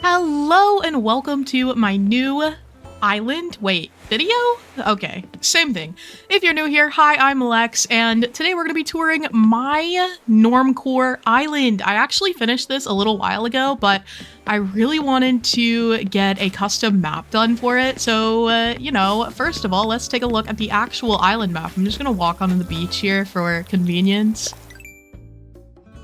Hello and welcome to my new island. Wait, video? Okay, same thing. If you're new here, hi, I'm Lex, and today we're going to be touring my Normcore Island. I actually finished this a little while ago, but I really wanted to get a custom map done for it. So, first of all, let's take a look at the actual island map. I'm just going to walk onto the beach here for convenience.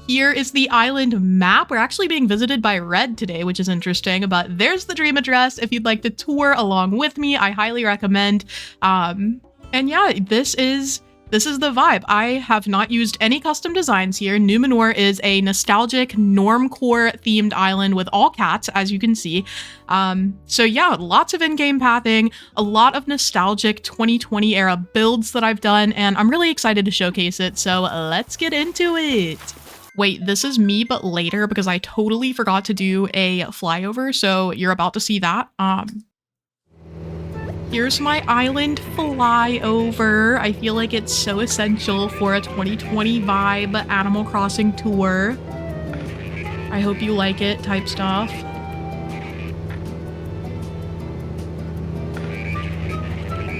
Here is the island map. We're actually being visited by Red today, which is interesting, but there's the dream address. If you'd like to tour along with me, I highly recommend. And yeah, this is the vibe. I have not used any custom designs here. Numenor is a nostalgic normcore themed island with all cats, as you can see. So yeah, lots of in-game pathing, a lot of nostalgic 2020 era builds that I've done, and I'm really excited to showcase it. So let's get into it. Wait, this is me, but later, because I totally forgot to do a flyover, so you're about to see that. Here's my island flyover. I feel like it's so essential for a 2020 vibe Animal Crossing tour. I hope you like it type stuff.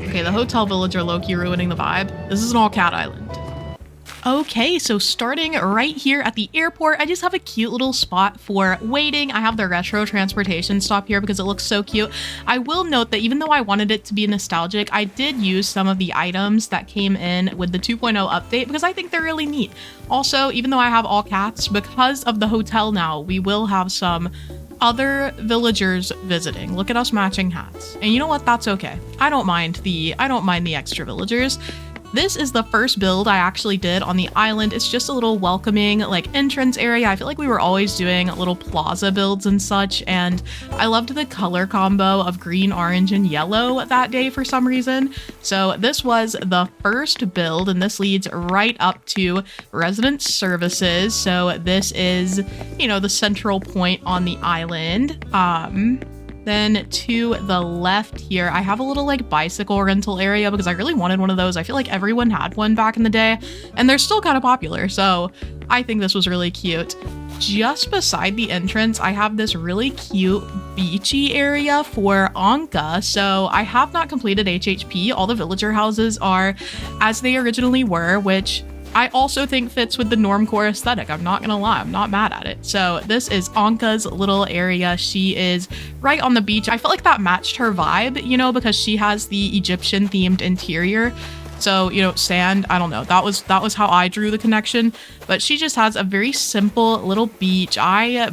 Okay, the hotel village are low-key ruining the vibe. This is an all-cat island. Okay, so starting right here at the airport, I just have a cute little spot for waiting. I have the retro transportation stop here because it looks so cute. I will note that even though I wanted it to be nostalgic, I did use some of the items that came in with the 2.0 update because I think they're really neat. Also, even though I have all cats, because of the hotel now, we will have some other villagers visiting. Look at us matching hats. And you know what? That's okay. I don't mind the extra villagers. This is the first build I actually did on the island. It's just a little welcoming like entrance area. I feel like we were always doing little plaza builds and such, and I loved the color combo of green, orange, and yellow that day for some reason. So this was the first build, and this leads right up to resident services. So this is, the central point on the island. Then to the left here, I have a little like bicycle rental area because I really wanted one of those. I feel like everyone had one back in the day and they're still kind of popular. So I think this was really cute. Just beside the entrance, I have this really cute beachy area for Anka. So I have not completed HHP. All the villager houses are as they originally were, which I also think fits with the normcore aesthetic. I'm not gonna lie, I'm not mad at it. So this is Anka's little area. She is right on the beach. I felt like that matched her vibe, because she has the Egyptian themed interior. So, sand, I don't know. That was how I drew the connection. But she just has a very simple little beach.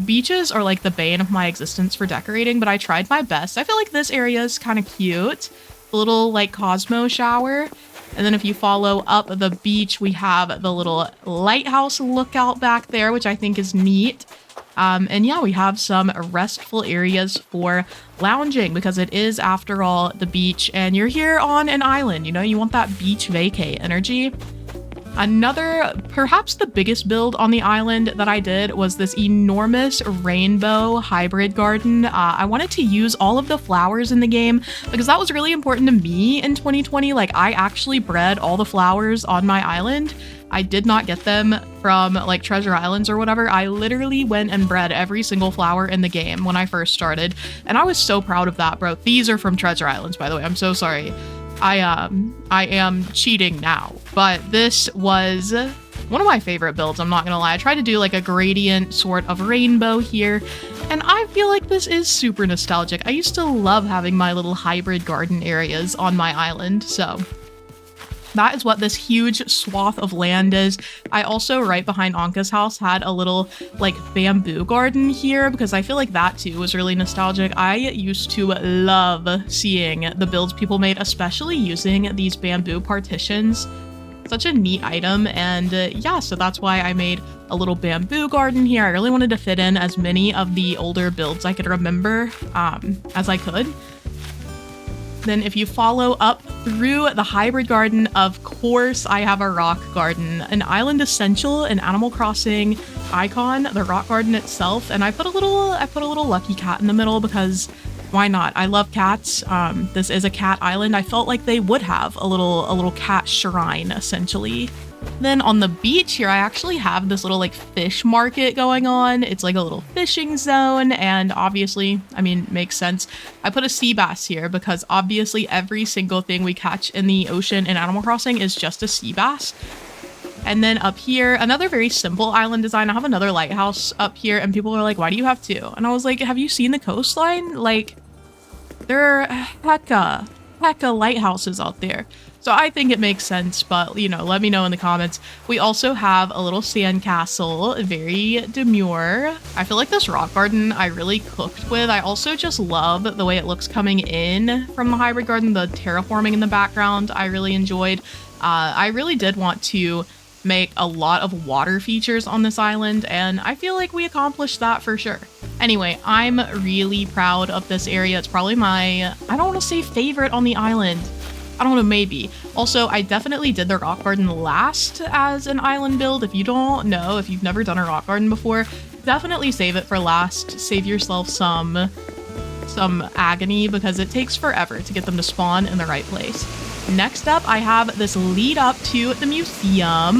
Beaches are like the bane of my existence for decorating, but I tried my best. I feel like this area is kind of cute. A little like Cosmo shower. And then if you follow up the beach, we have the little lighthouse lookout back there, which I think is neat. And yeah, we have some restful areas for lounging because it is, after all, the beach and you're here on an island, you want that beach vacay energy. Another, perhaps the biggest build on the island that I did was this enormous rainbow hybrid garden. I wanted to use all of the flowers in the game because that was really important to me in 2020. Like, I actually bred all the flowers on my island. I did not get them from like Treasure Islands or whatever. I literally went and bred every single flower in the game when I first started. And I was so proud of that, bro. These are from Treasure Islands, by the way. I'm so sorry. I am cheating now, but this was one of my favorite builds. I'm not gonna lie. I tried to do like a gradient sort of rainbow here, and I feel like this is super nostalgic. I used to love having my little hybrid garden areas on my island, so that is what this huge swath of land is. I also, right behind Anka's house, had a little like bamboo garden here because I feel like that too was really nostalgic. I used to love seeing the builds people made, especially using these bamboo partitions. Such a neat item, and yeah, so that's why I made a little bamboo garden here. I really wanted to fit in as many of the older builds I could remember as I could. Then if you follow up through the hybrid garden, of course, I have a rock garden, an island essential, an Animal Crossing icon, the rock garden itself. And I put a little lucky cat in the middle because Why not? I love cats. This is a cat island. I felt like they would have a little cat shrine, essentially. Then on the beach here, I actually have this little like fish market going on. It's like a little fishing zone, and obviously, I mean, makes sense. I put a sea bass here because obviously every single thing we catch in the ocean in Animal Crossing is just a sea bass. And then up here, another very simple island design. I have another lighthouse up here, and people are like, why do you have two? And I was like, have you seen the coastline? Like, there are hecka lighthouses out there. So I think it makes sense, but, you know, let me know in the comments. We also have a little sand castle, very demure. I feel like this rock garden I really cooked with. I also just love the way it looks coming in from the hybrid garden, the terraforming in the background I really enjoyed. I really did want to make a lot of water features on this island, and I feel like we accomplished that for sure. Anyway, I'm really proud of this area. It's probably my, I don't want to say favorite on the island. I don't know, maybe. Also, I definitely did the rock garden last as an island build. If you don't know, if you've never done a rock garden before, definitely save it for last. Save yourself some agony because it takes forever to get them to spawn in the right place. Next up, I have this lead up to the museum.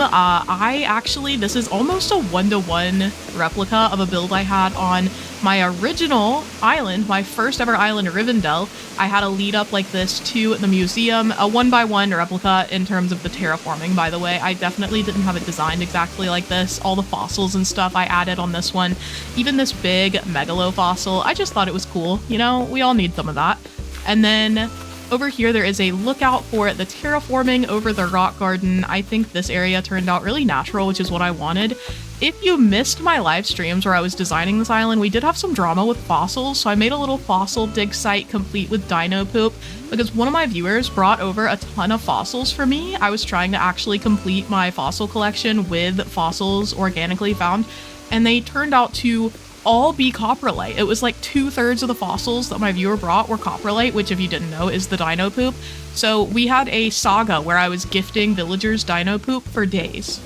This is almost a one-to-one replica of a build I had on my original island, my first ever island, Rivendell. I had a lead up like this to the museum, a one-by-one replica in terms of the terraforming, by the way. I definitely didn't have it designed exactly like this. All the fossils and stuff I added on this one, even this big megalo fossil, I just thought it was cool. You know, we all need some of that. And then over here, there is a lookout for the terraforming over the rock garden. I think this area turned out really natural, which is what I wanted. If you missed my live streams where I was designing this island, we did have some drama with fossils, so I made a little fossil dig site complete with dino poop because one of my viewers brought over a ton of fossils for me. I was trying to actually complete my fossil collection with fossils organically found, and they turned out to all be coprolite. It was like 2/3 of the fossils that my viewer brought were coprolite, which if you didn't know is the dino poop. So we had a saga where I was gifting villagers dino poop for days.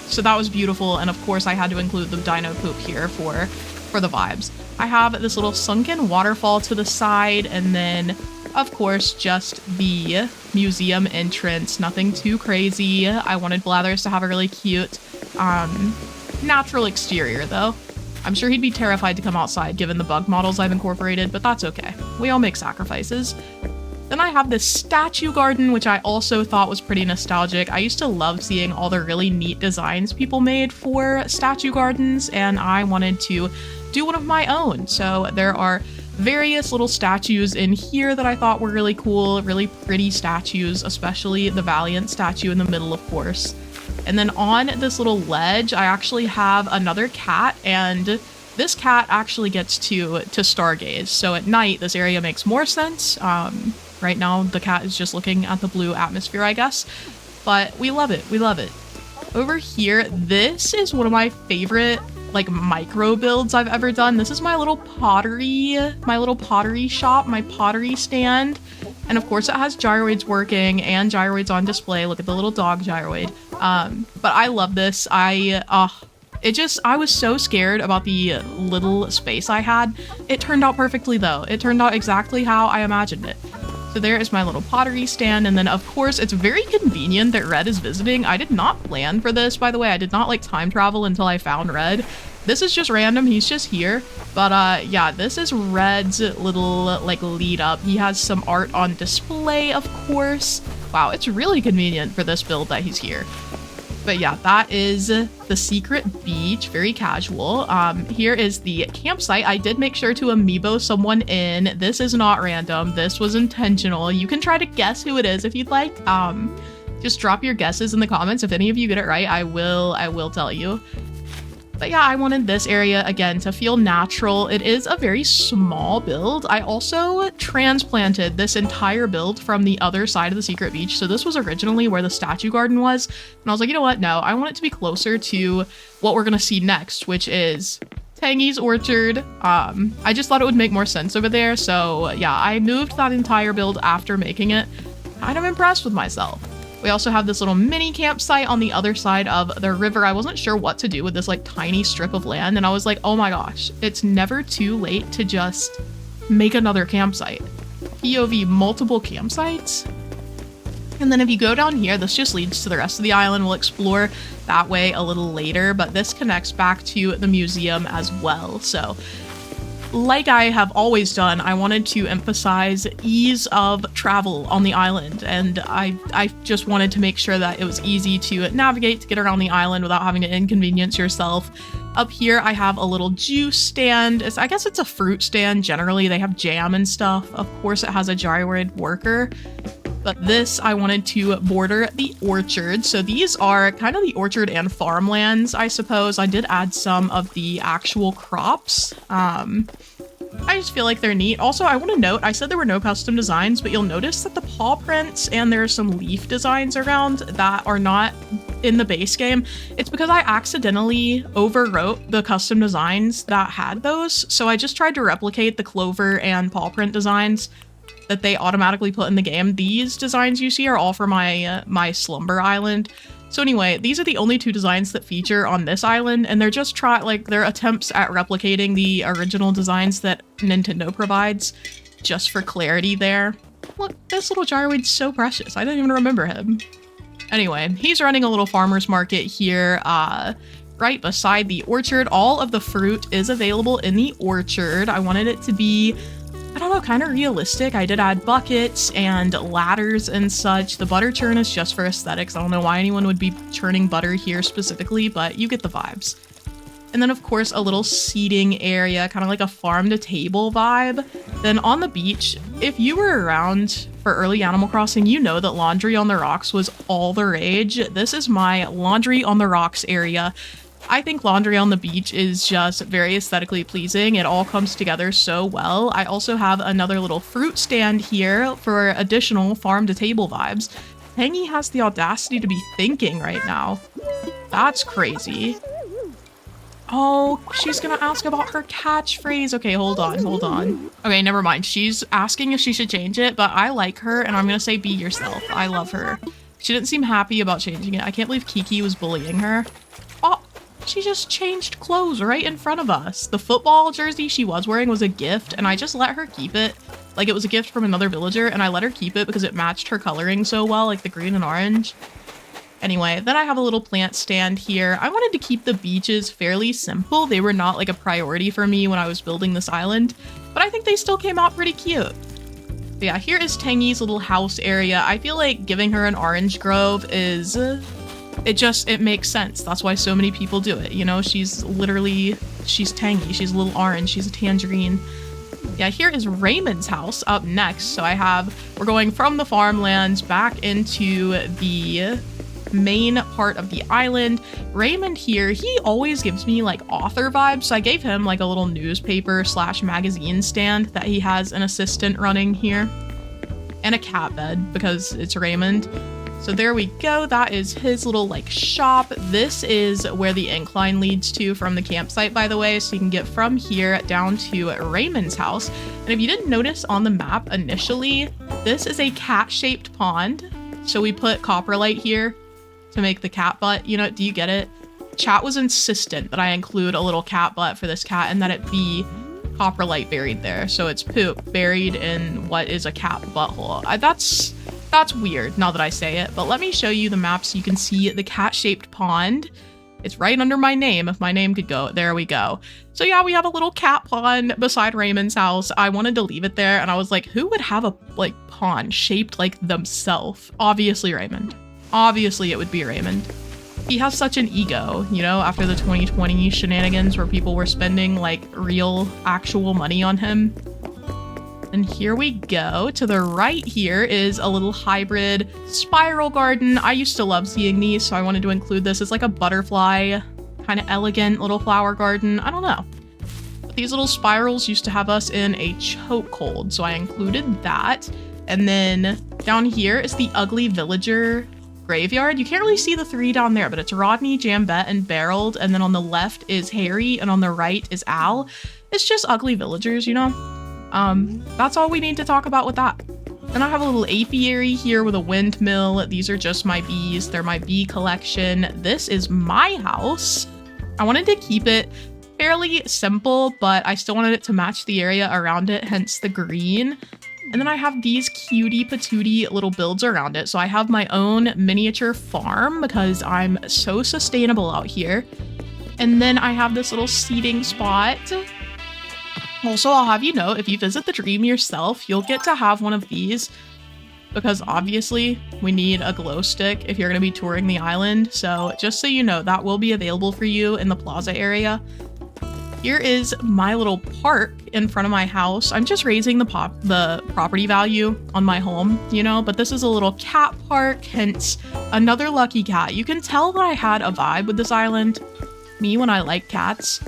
So that was beautiful, and of course I had to include the dino poop here for the vibes. I have this little sunken waterfall to the side, and then of course just the museum entrance. Nothing too crazy. I wanted Blathers to have a really cute natural exterior though. I'm sure he'd be terrified to come outside given the bug models I've incorporated, but that's okay. We all make sacrifices. Then I have this statue garden, which I also thought was pretty nostalgic. I used to love seeing all the really neat designs people made for statue gardens, and I wanted to do one of my own. So there are various little statues in here that I thought were really cool, really pretty statues, especially the Valiant statue in the middle, of course. And then on this little ledge, I actually have another cat, and this cat actually gets to stargaze. So at night, this area makes more sense. Right now, the cat is just looking at the blue atmosphere, I guess. But we love it. We love it. Over here, this is one of my favorite like micro builds I've ever done. This is my little pottery shop, my pottery stand. And of course it has gyroids working and gyroids on display. Look at the little dog gyroid. But I love this. I was so scared about the little space I had. It turned out perfectly though. It turned out exactly how I imagined it. So there is my little pottery stand, and then of course it's very convenient that Red is visiting. I did not plan for this, by the way. I did not like time travel until I found Red. This is just random, he's just here. But yeah, this is Red's little like lead up. He has some art on display, of course. Wow, it's really convenient for this build that he's here. But yeah, that is the secret beach, very casual. Here is the campsite. I did make sure to amiibo someone in. This is not random. This was intentional. You can try to guess who it is if you'd like. Just drop your guesses in the comments. If any of you get it right, I will tell you. But yeah, I wanted this area, again, to feel natural. It is a very small build. I also transplanted this entire build from the other side of the secret beach. So this was originally where the statue garden was. And I was like, you know what? No, I want it to be closer to what we're going to see next, which is Tangy's Orchard. I just thought it would make more sense over there. So yeah, I moved that entire build after making it. Kind of impressed with myself. We also have this little mini campsite on the other side of the river. I wasn't sure what to do with this like tiny strip of land, and I was like, oh my gosh, it's never too late to just make another campsite. POV multiple campsites. And then if you go down here, this just leads to the rest of the island. We'll explore that way a little later, but this connects back to the museum as well. So like I have always done, I wanted to emphasize ease of travel on the island, and I just wanted to make sure that it was easy to navigate to get around the island without having to inconvenience yourself. Up here, I have a little juice stand. I guess it's a fruit stand. Generally, they have jam and stuff. Of course, it has a gyroid worker. But this, I wanted to border the orchard. So these are kind of the orchard and farmlands, I suppose. I did add some of the actual crops. I just feel like they're neat. Also, I want to note, I said there were no custom designs, but you'll notice that the paw prints and there are some leaf designs around that are not in the base game. It's because I accidentally overwrote the custom designs that had those. So I just tried to replicate the clover and paw print designs that they automatically put in the game. These designs you see are all for my slumber island. So anyway, these are the only two designs that feature on this island, and they're just they're attempts at replicating the original designs that Nintendo provides, just for clarity there. Look, this little gyroid's so precious. I didn't even remember him. Anyway, he's running a little farmer's market here, right beside the orchard. All of the fruit is available in the orchard. I wanted it to be, I don't know, kind of realistic. I did add buckets and ladders and such. The butter churn is just for aesthetics. I don't know why anyone would be churning butter here specifically, but you get the vibes. And then of course a little seating area, kind of like a farm to table vibe. Then on the beach, if you were around for early Animal Crossing, you know that laundry on the rocks was all the rage. This is my laundry on the rocks area. I think laundry on the beach is just very aesthetically pleasing. It all comes together so well. I also have another little fruit stand here for additional farm to table vibes. Tangy has the audacity to be thinking right now. That's crazy. Oh, she's gonna ask about her catchphrase. Okay, hold on. Okay, never mind. She's asking if she should change it, but I like her and I'm gonna say be yourself. I love her. She didn't seem happy about changing it. I can't believe Kiki was bullying her. Oh, she just changed clothes right in front of us. The football jersey she was wearing was a gift, and I just let her keep it. Like, it was a gift from another villager, and I let her keep it because it matched her coloring so well, like the green and orange. Anyway, then I have a little plant stand here. I wanted to keep the beaches fairly simple. They were not like a priority for me when I was building this island, but I think they still came out pretty cute. But yeah, here is Tangy's little house area. I feel like giving her an orange grove is... It makes sense. That's why so many people do it. You know, she's Tangy. She's a little orange. She's a tangerine. Yeah, here is Raymond's house up next. So we're going from the farmlands back into the main part of the island. Raymond here, he always gives me like author vibes. So I gave him like a little newspaper / magazine stand that he has an assistant running here. And a cat bed because it's Raymond. So there we go. That is his little like shop. This is where the incline leads to from the campsite, by the way. So you can get from here down to Raymond's house. And if you didn't notice on the map initially, this is a cat-shaped pond. So we put copperlight here to make the cat butt. You know, do you get it? Chat was insistent that I include a little cat butt for this cat and that it be copperlight buried there. So it's poop buried in what is a cat butthole. That's weird now that I say it, but let me show you the map so you can see the cat-shaped pond. It's right under my name. If my name could go, there we go. So yeah, we have a little cat pond beside Raymond's house. I wanted to leave it there and I was like, who would have a like pond shaped like themselves? Obviously Raymond. Obviously it would be Raymond. He has such an ego, you know, after the 2020 shenanigans where people were spending like real actual money on him. And here we go. To the right here is a little hybrid spiral garden. I used to love seeing these, so I wanted to include this as like a butterfly, kind of elegant little flower garden. I don't know. But these little spirals used to have us in a chokehold, so I included that. And then down here is the ugly villager graveyard. You can't really see the three down there, but it's Rodney, Jambette, and Barreled. And then on the left is Harry, and on the right is Al. It's just ugly villagers, you know? That's all we need to talk about with that. Then I have a little apiary here with a windmill. These are just my bees. They're my bee collection. This is my house. I wanted to keep it fairly simple, but I still wanted it to match the area around it, hence the green. And then I have these cutie patootie little builds around it. So I have my own miniature farm because I'm so sustainable out here. And then I have this little seating spot. Also, I'll have you know, if you visit the dream yourself, you'll get to have one of these because obviously we need a glow stick if you're going to be touring the island. So just so you know, that will be available for you in the plaza area. Here is my little park in front of my house. I'm just raising the property value on my home, you know, but this is a little cat park, hence another lucky cat. You can tell that I had a vibe with this island, me when I like cats.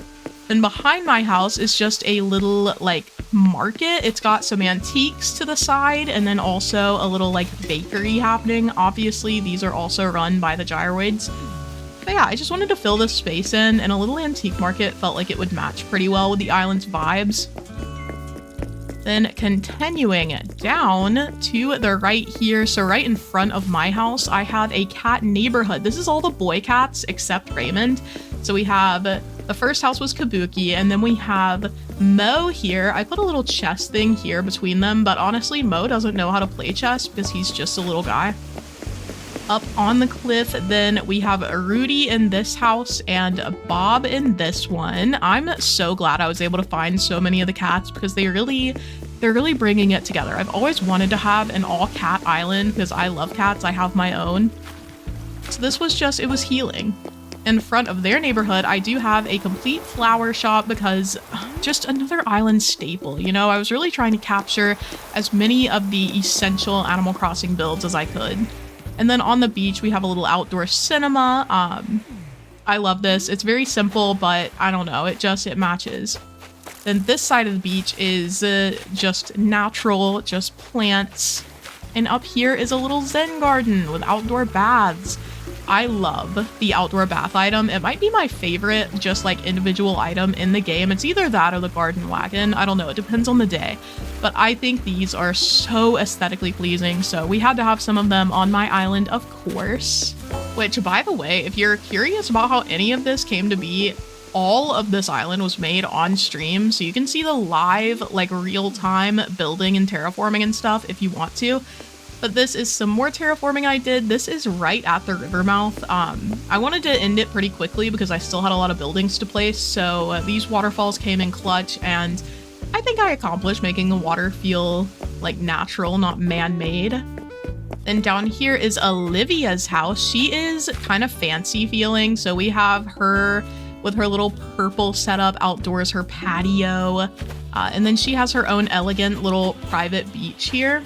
And behind my house is just a little like market. It's got some antiques to the side and then also a little like bakery happening. Obviously, these are also run by the gyroids. But yeah, I just wanted to fill this space in, and a little antique market felt like it would match pretty well with the island's vibes. Then continuing down to the right here, so right in front of my house, I have a cat neighborhood. This is all the boy cats except Raymond. So we have, the first house was Kabuki, and then we have Mo here. I put a little chess thing here between them, but honestly, Mo doesn't know how to play chess because he's just a little guy. Up on the cliff, then we have Rudy in this house and Bob in this one. I'm so glad I was able to find so many of the cats because they're really bringing it together. I've always wanted to have an all cat island because I love cats. I have my own. So this was just, it was healing. In front of their neighborhood, I do have a complete flower shop because just another island staple. You know, I was really trying to capture as many of the essential Animal Crossing builds as I could. And then on the beach, we have a little outdoor cinema. I love this. It's very simple, but I don't know. It matches. Then this side of the beach is just natural, just plants. And up here is a little Zen garden with outdoor baths. I love the outdoor bath item. It might be my favorite, just like individual item in the game. It's either that or the garden wagon. I don't know. It depends on the day. But I think these are so aesthetically pleasing. So we had to have some of them on my island, of course. Which, by the way, if you're curious about how any of this came to be, all of this island was made on stream. So you can see the live, like real-time building and terraforming and stuff if you want to. But this is some more terraforming I did. This is right at the river mouth. I wanted to end it pretty quickly because I still had a lot of buildings to place. So these waterfalls came in clutch, and I think I accomplished making the water feel like natural, not man-made. Then down here is Olivia's house. She is kind of fancy feeling. So we have her with her little purple setup outdoors, her patio. And then she has her own elegant little private beach here.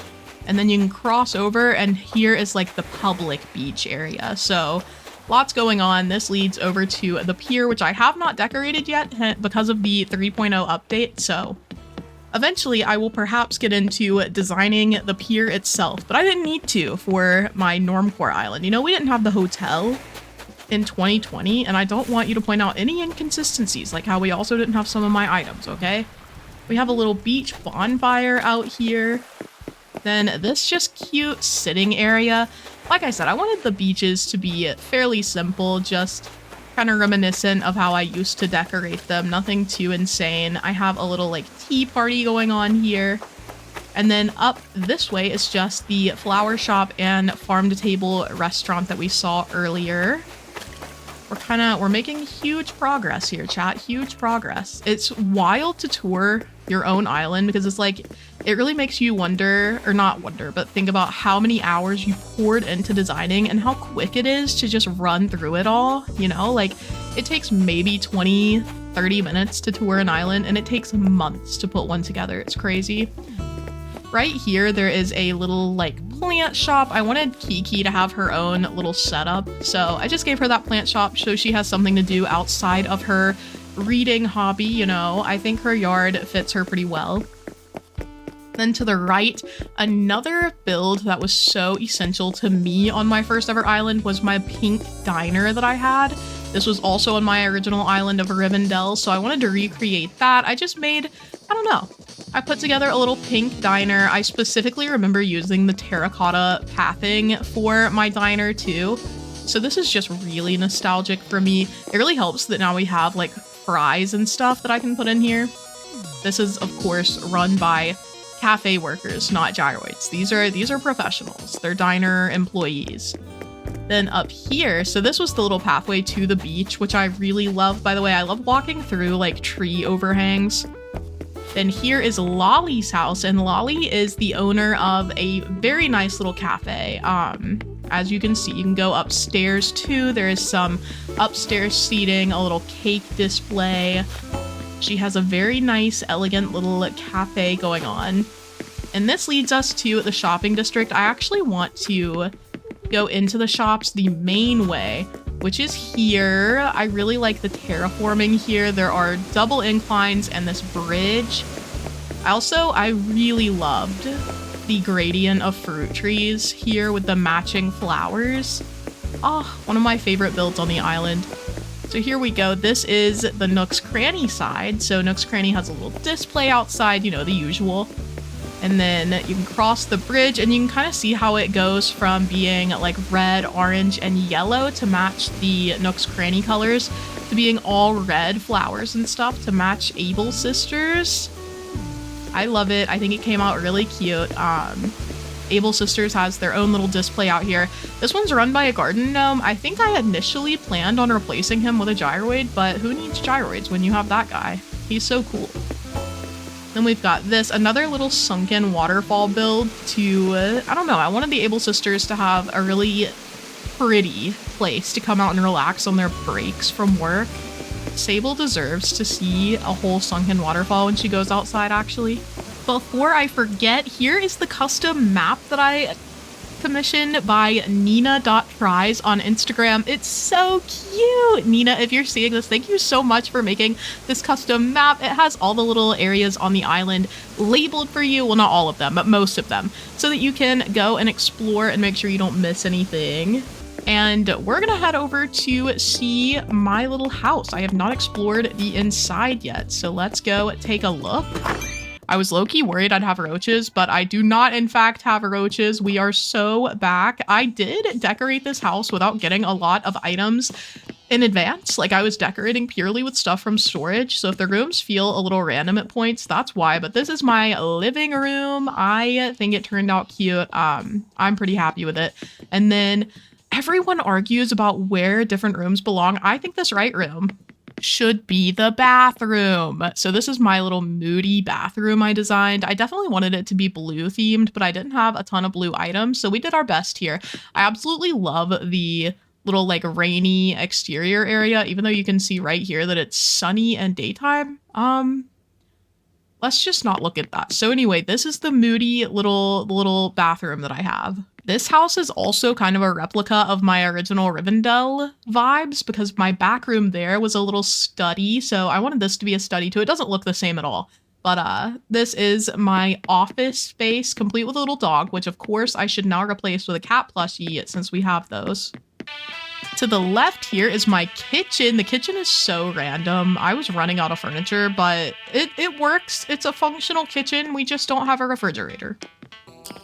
And then you can cross over, and here is like the public beach area. So lots going on. This leads over to the pier, which I have not decorated yet because of the 3.0 update. So eventually I will perhaps get into designing the pier itself, but I didn't need to for my Normcore Island. You know, we didn't have the hotel in 2020, and I don't want you to point out any inconsistencies, like how we also didn't have some of my items, okay? We have a little beach bonfire out here. Then this just cute sitting area. Like I said, I wanted the beaches to be fairly simple, just kind of reminiscent of how I used to decorate them. Nothing too insane. I have a little like tea party going on here. And then up this way is just the flower shop and farm to table restaurant that we saw earlier. We're making huge progress here, chat. Huge progress. It's wild to tour your own island because it's like, it really makes you wonder, or not wonder, but think about how many hours you poured into designing and how quick it is to just run through it all. You know, like it takes maybe 20, 30 minutes to tour an island, and it takes months to put one together. It's crazy. Right here, there is a little like plant shop. I wanted Kiki to have her own little setup, so I just gave her that plant shop so she has something to do outside of her reading hobby. You know, I think her yard fits her pretty well. Then to the right, another build that was so essential to me on my first ever island was my pink diner that I had. This was also on my original island of Rivendell, so I wanted to recreate that. I just made, I don't know, I put together a little pink diner. I specifically remember using the terracotta pathing for my diner too. So this is just really nostalgic for me. It really helps that now we have like fries and stuff that I can put in here. This is, of course, run by cafe workers, not gyroids. These are professionals. They're diner employees. Then up here, so this was the little pathway to the beach, which I really love. By the way, I love walking through like tree overhangs. Then here is Lolly's house, and Lolly is the owner of a very nice little cafe. As you can see, you can go upstairs too. There is some upstairs seating, a little cake display. She has a very nice, elegant little cafe going on. And this leads us to the shopping district. I actually want to go into the shops the main way, which is here. I really like the terraforming here. There are double inclines and this bridge. I really loved the gradient of fruit trees here with the matching flowers. Oh, one of my favorite builds on the island. So here we go. This is the Nook's Cranny side. So Nook's Cranny has a little display outside, you know, the usual. And then you can cross the bridge and you can kind of see how it goes from being like red, orange, and yellow to match the Nook's Cranny colors to being all red flowers and stuff to match Able Sisters. I love it. I think it came out really cute. Able Sisters has their own little display out here. This one's run by a garden gnome. I think I initially planned on replacing him with a gyroid, but who needs gyroids when you have that guy? He's so cool. Then we've got this, another little sunken waterfall build to, I don't know, I wanted the Able Sisters to have a really pretty place to come out and relax on their breaks from work. Sable deserves to see a whole sunken waterfall when she goes outside, actually. Before I forget, here is the custom map that I commissioned by Nina.tries on Instagram. It's so cute. Nina, if you're seeing this, thank you so much for making this custom map. It has all the little areas on the island labeled for you. Well, not all of them, but most of them, so that you can go and explore and make sure you don't miss anything. And we're gonna head over to see my little house. I have not explored the inside yet, so let's go take a look. I was low-key worried I'd have roaches, but I do not, in fact, have roaches. We are so back. I did decorate this house without getting a lot of items in advance. Like, I was decorating purely with stuff from storage, so if the rooms feel a little random at points, that's why. But this is my living room. I think it turned out cute. I'm pretty happy with it. And then everyone argues about where different rooms belong. I think this right room should be the bathroom. So this is my little moody bathroom I designed. I definitely wanted it to be blue themed, but I didn't have a ton of blue items, so we did our best here. I absolutely love the little like rainy exterior area, even though you can see right here that it's sunny and daytime. Let's just not look at that. So anyway, this is the moody little bathroom that I have. This house is also kind of a replica of my original Rivendell vibes because my back room there was a little study. So I wanted this to be a study too. It doesn't look the same at all. But this is my office space, complete with a little dog, which of course I should now replace with a cat plushie since we have those. To the left here is my kitchen. The kitchen is so random. I was running out of furniture, but it works. It's a functional kitchen. We just don't have a refrigerator.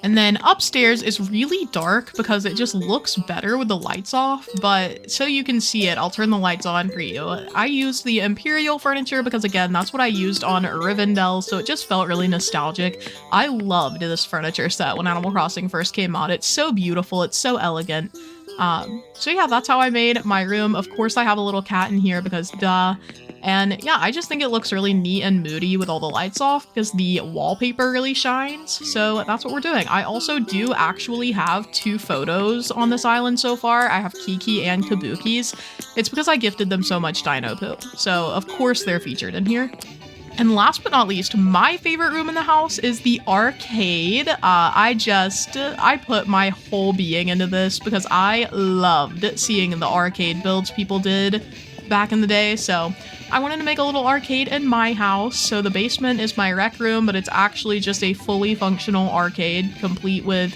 And then upstairs is really dark because it just looks better with the lights off, but so you can see it, I'll turn the lights on for you. I used the Imperial furniture because, again, that's what I used on Rivendell, so it just felt really nostalgic. I loved this furniture set when Animal Crossing first came out. It's so beautiful. It's so elegant. So yeah, that's how I made my room. Of course, I have a little cat in here because duh. And yeah, I just think it looks really neat and moody with all the lights off because the wallpaper really shines. So that's what we're doing. I also do actually have 2 photos on this island so far. I have Kiki and Kabuki's. It's because I gifted them so much dino poop. So of course they're featured in here. And last but not least, my favorite room in the house is the arcade. I put my whole being into this because I loved seeing the arcade builds people did back in the day. So I wanted to make a little arcade in my house. So the basement is my rec room, but it's actually just a fully functional arcade complete with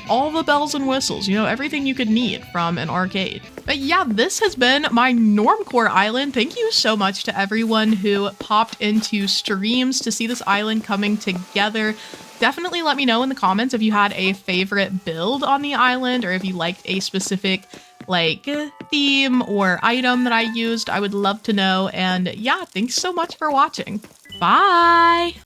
all the bells and whistles, you know, everything you could need from an arcade. But yeah, this has been my Normcore Island. Thank you so much to everyone who popped into streams to see this island coming together. Definitely let me know in the comments if you had a favorite build on the island or if you liked a specific like theme or item that I used, I would love to know. And yeah, thanks so much for watching. Bye!